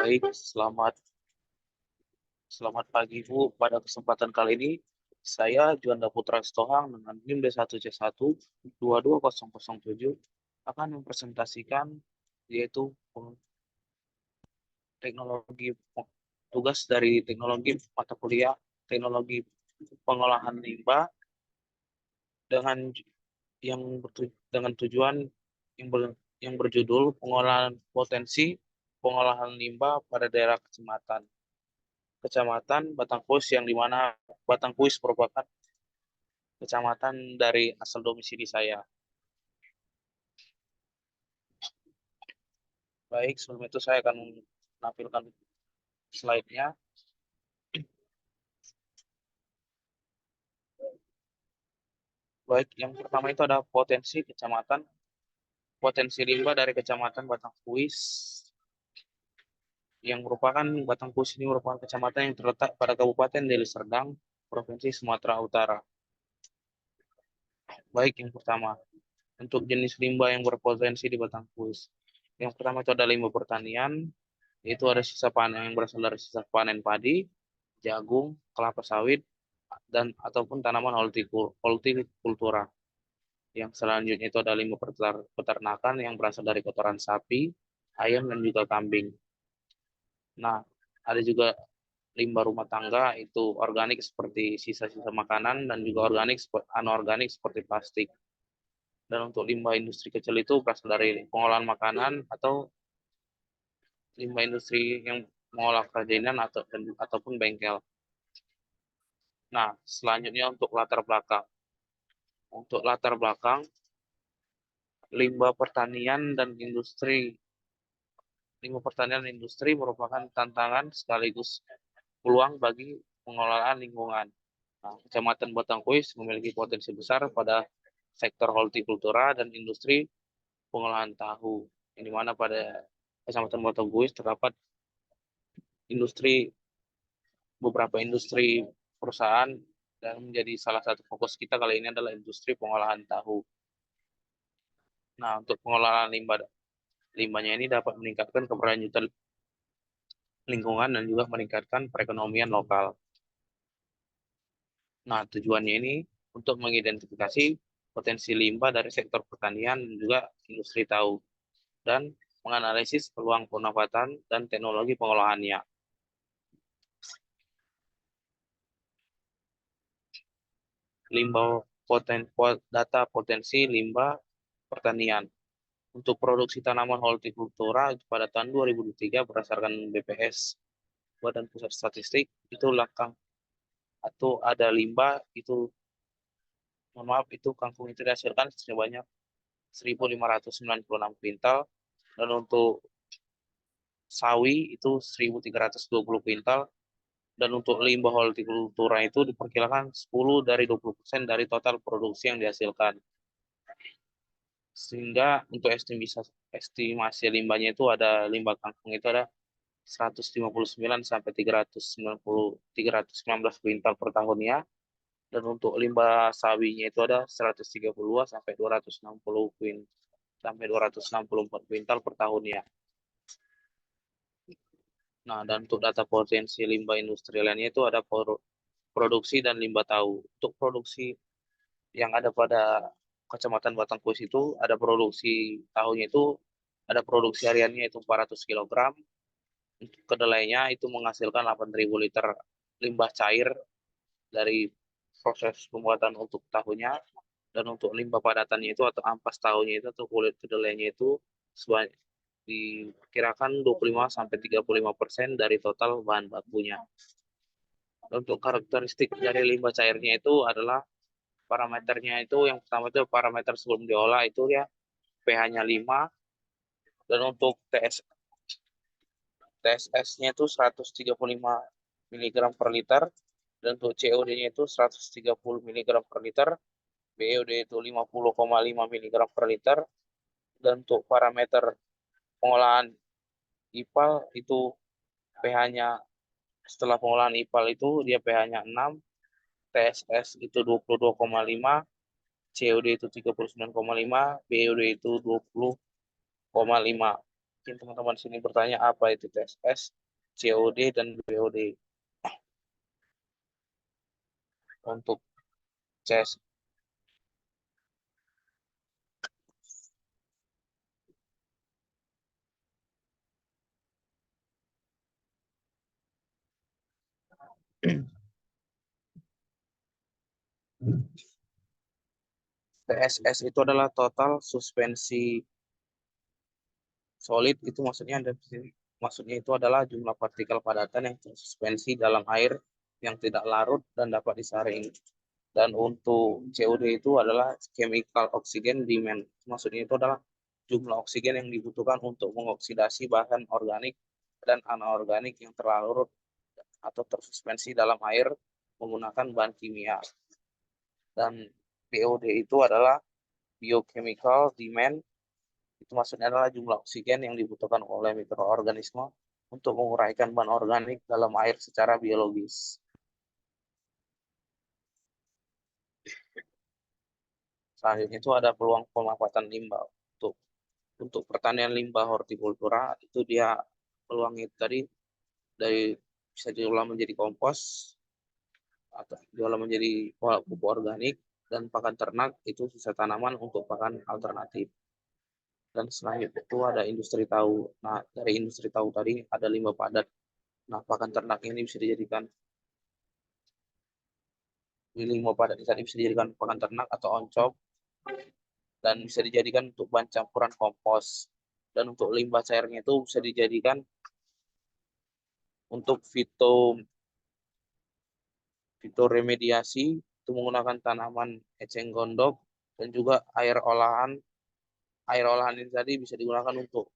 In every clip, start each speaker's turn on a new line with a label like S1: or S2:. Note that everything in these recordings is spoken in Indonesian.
S1: Baik, selamat pagi Bu. Pada kesempatan kali ini, saya Juanda Putra Sitohang dengan NIM D1C1 22007 akan mempresentasikan yaitu teknologi tugas dari teknologi mata kuliah teknologi pengolahan limbah dengan dengan tujuan yang berjudul pengolahan potensi pengolahan limbah pada daerah Kecamatan Batangkuis, yang dimana Batangkuis merupakan kecamatan dari asal domisili saya. Baik, sebelum itu saya akan menampilkan slide-nya. Baik, yang pertama itu ada potensi limbah dari Kecamatan Batangkuis, Batangkuis ini merupakan kecamatan yang terletak pada Kabupaten Deli Serdang, Provinsi Sumatera Utara. Baik, yang pertama, untuk jenis limbah yang berpotensi di Batangkuis. Yang pertama itu ada limbah pertanian, yaitu ada sisa panen yang berasal dari sisa panen padi, jagung, kelapa sawit, dan ataupun tanaman hortikultura. Yang selanjutnya itu ada limbah peternakan yang berasal dari kotoran sapi, ayam, dan juga kambing. Nah, ada juga limbah rumah tangga, itu organik seperti sisa-sisa makanan dan juga anorganik seperti plastik. Dan untuk limbah industri kecil itu berasal dari pengolahan makanan atau limbah industri yang mengolah kerajinan ataupun bengkel. Nah, selanjutnya untuk latar belakang. Untuk latar belakang, limbah pertanian dan industri. Limbah pertanian dan industri merupakan tantangan sekaligus peluang bagi pengelolaan lingkungan. Nah, Kecamatan Batangkuis memiliki potensi besar pada sektor hortikultura dan industri pengolahan tahu, yang dimana pada Kecamatan Batangkuis terdapat beberapa industri perusahaan, dan menjadi salah satu fokus kita kali ini adalah industri pengolahan tahu. Nah, untuk pengelolaan limbahnya ini dapat meningkatkan keberlanjutan lingkungan dan juga meningkatkan perekonomian lokal. Nah, tujuannya ini untuk mengidentifikasi potensi limbah dari sektor pertanian dan juga industri tahu, dan menganalisis peluang pemanfaatan dan teknologi pengolahannya. Data potensi limbah pertanian. Untuk produksi tanaman hortikultura pada tahun 2023 berdasarkan BPS, Badan Pusat Statistik, itu atau ada limbah itu, mohon maaf, itu kangkung itu dihasilkan sebanyak 1.596 kuintal, dan untuk sawi itu 1.320 kuintal, dan untuk limbah hortikultura itu diperkirakan 10 dari 20% dari total produksi yang dihasilkan. Sehingga untuk estimasi limbahnya itu ada limbah kangkung itu ada 159 sampai 319 kuintal per tahunnya, dan untuk limbah sawinya itu ada 132 sampai 264 kuintal per tahunnya. Nah, dan untuk data potensi limbah industri lainnya itu ada produksi dan limbah tahu. Untuk produksi yang ada pada Kecamatan Batangkuis itu ada produksi tahunya itu, ada produksi hariannya itu 400 kg. Untuk kedelainya itu menghasilkan 8.000 liter limbah cair dari proses pembuatan untuk tahunya, dan untuk limbah padatannya itu atau ampas tahunya itu atau kulit kedelainya itu sebanyak diperkirakan 25 sampai 35% dari total bahan bakunya. Untuk karakteristik dari limbah cairnya itu adalah parameternya itu, yang pertama itu parameter sebelum diolah itu ya pH-nya 5, dan untuk TSS-nya itu 135 mg per liter, dan untuk COD-nya itu 130 mg per liter, BOD itu 50,5 mg per liter, dan untuk parameter pengolahan IPAL itu pH-nya setelah pengolahan IPAL itu dia pH-nya 6, TSS itu 22,5, COD itu 39,5, BOD itu 20,5. Mungkin teman-teman sini bertanya apa itu TSS, COD, dan BOD. Untuk CS, TSS itu adalah total suspensi solid, itu maksudnya itu adalah jumlah partikel padatan yang tersuspensi dalam air yang tidak larut dan dapat disaring. Dan untuk COD itu adalah chemical oxygen demand. Maksudnya itu adalah jumlah oksigen yang dibutuhkan untuk mengoksidasi bahan organik dan anorganik yang terlarut atau tersuspensi dalam air menggunakan bahan kimia. Dan BOD itu adalah biochemical demand, itu maksudnya adalah jumlah oksigen yang dibutuhkan oleh mikroorganisme untuk menguraikan bahan organik dalam air secara biologis. Selanjutnya itu ada peluang pemanfaatan limbah. Untuk pertanian limbah hortikultura itu dia peluangnya itu tadi dari bisa diolah menjadi kompos atau diolah menjadi pupuk organik, dan pakan ternak itu sisa tanaman untuk pakan alternatif. Dan selanjutnya itu ada industri tahu. Nah, dari industri tahu tadi ada limbah padat. Nah, pakan ternak ini bisa dijadikan limbah padat tadi bisa dijadikan pakan ternak atau oncom, dan bisa dijadikan untuk bahan campuran kompos. Dan untuk limbah cairnya itu bisa dijadikan untuk fitoremediasi, itu menggunakan tanaman eceng gondok, dan juga air olahan ini tadi bisa digunakan untuk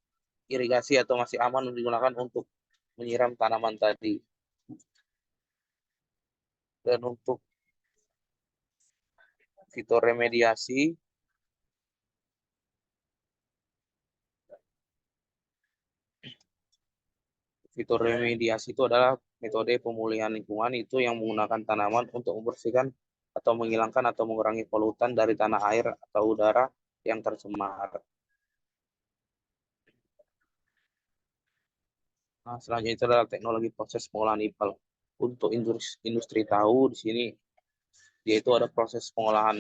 S1: irigasi atau masih aman digunakan untuk menyiram tanaman tadi. Dan untuk fitoremediasi, fitoremediasi itu adalah metode pemulihan lingkungan itu yang menggunakan tanaman untuk membersihkan atau menghilangkan atau mengurangi polutan dari tanah air atau udara yang tercemar. Nah, selanjutnya itu adalah teknologi proses pengolahan IPAL. Untuk industri tahu di sini yaitu ada proses pengolahan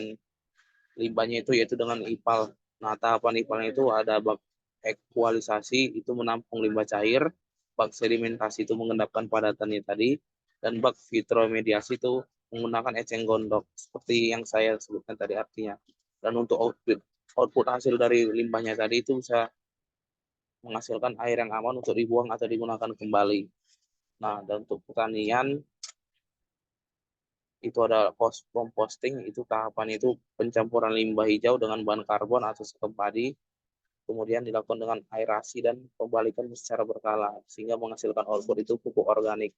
S1: limbahnya itu yaitu dengan IPAL. Nah, tahapan IPAL itu ada bak ekualisasi, itu menampung limbah cair, bak sedimentasi itu mengendapkan padatannya tadi, dan bak vitromediasi itu menggunakan eceng gondok seperti yang saya sebutkan tadi artinya. Dan untuk output hasil dari limbahnya tadi itu bisa menghasilkan air yang aman untuk dibuang atau digunakan kembali. Nah, dan untuk pertanian itu ada post composting, itu tahapan itu pencampuran limbah hijau dengan bahan karbon atau sekam padi, kemudian dilakukan dengan aerasi dan pembalikan secara berkala sehingga menghasilkan output itu pupuk organik.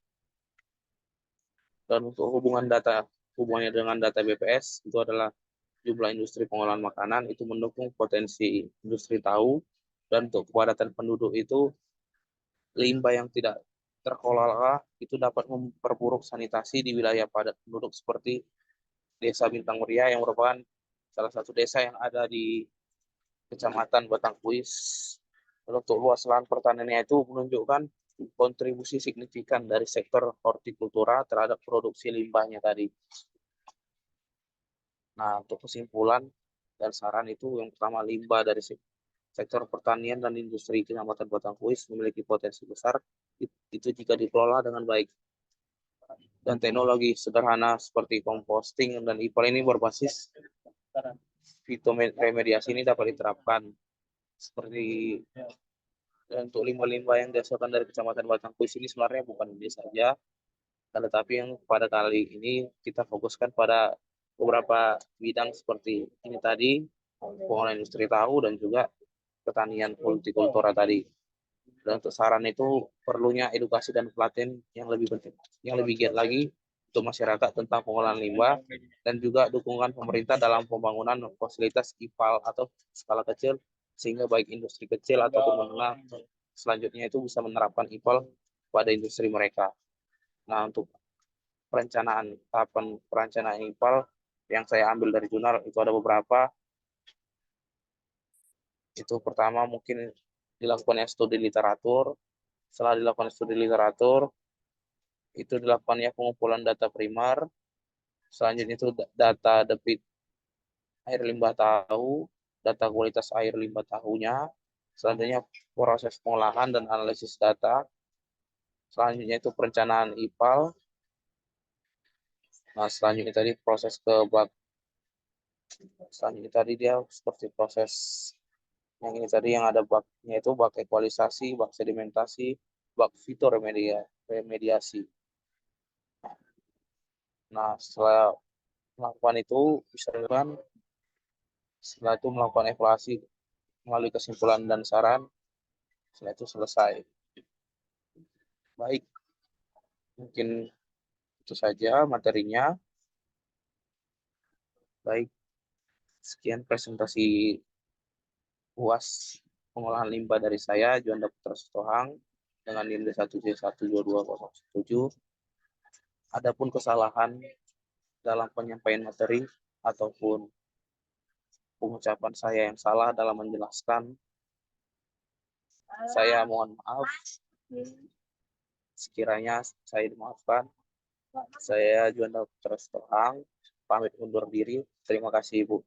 S1: Dan untuk hubungannya dengan data BPS itu adalah jumlah industri pengolahan makanan itu mendukung potensi industri tahu, dan untuk kepadatan penduduk itu limbah yang tidak terkelola itu dapat memperburuk sanitasi di wilayah padat penduduk seperti Desa Bintang Muria yang merupakan salah satu desa yang ada di Kecamatan Batangkuis. Untuk luas lahan pertaniannya itu menunjukkan kontribusi signifikan dari sektor hortikultura terhadap produksi limbahnya tadi. Nah, untuk kesimpulan dan saran itu yang pertama, limbah dari sektor pertanian dan industri Kecamatan Batangkuis memiliki potensi besar itu jika dikelola dengan baik. Dan teknologi sederhana seperti composting dan IPAL ini berbasis fitoremediasi ini dapat diterapkan. Seperti dan untuk limbah-limbah yang dihasilkan dari Kecamatan Batangkuis ini sebenarnya bukan ini saja, tetapi yang pada kali ini kita fokuskan pada beberapa bidang seperti ini tadi, pengolahan industri tahu dan juga pertanian hortikultura tadi. Dan untuk saran itu perlunya edukasi dan pelatihan yang lebih penting, yang lebih giat lagi untuk masyarakat tentang pengolahan limbah, dan juga dukungan pemerintah dalam pembangunan fasilitas IPAL atau skala kecil sehingga baik industri kecil ataupun menengah selanjutnya itu bisa menerapkan IPAL pada industri mereka. Nah, untuk tahapan perencanaan IPAL yang saya ambil dari jurnal itu ada beberapa. Itu pertama mungkin dilakukan studi literatur. Setelah dilakukan studi literatur, itu dilakukannya pengumpulan data primer. Selanjutnya itu data debit air limbah tahu, data kualitas air limbah tahunya. Selanjutnya proses pengolahan dan analisis data. Selanjutnya itu perencanaan IPAL. Nah, selanjutnya tadi proses ke bak. Selanjutnya tadi dia seperti proses yang ini tadi yang ada baknya itu bak ekualisasi, bak sedimentasi, bak remediasi. Nah, setelah melakukan itu bisa dilakukan, setelah itu melakukan evaluasi melalui kesimpulan dan saran, setelah itu selesai. Baik, mungkin itu saja materinya. Baik, sekian presentasi UAS pengolahan limbah dari saya, Juanda Putra Sitohang, dengan nilai 1C12207. Adapun kesalahan dalam penyampaian materi ataupun pengucapan saya yang salah dalam menjelaskan, saya mohon maaf. Sekiranya saya dimaafkan. Saya Juanda Putra Sitohang, pamit undur diri. Terima kasih, Ibu.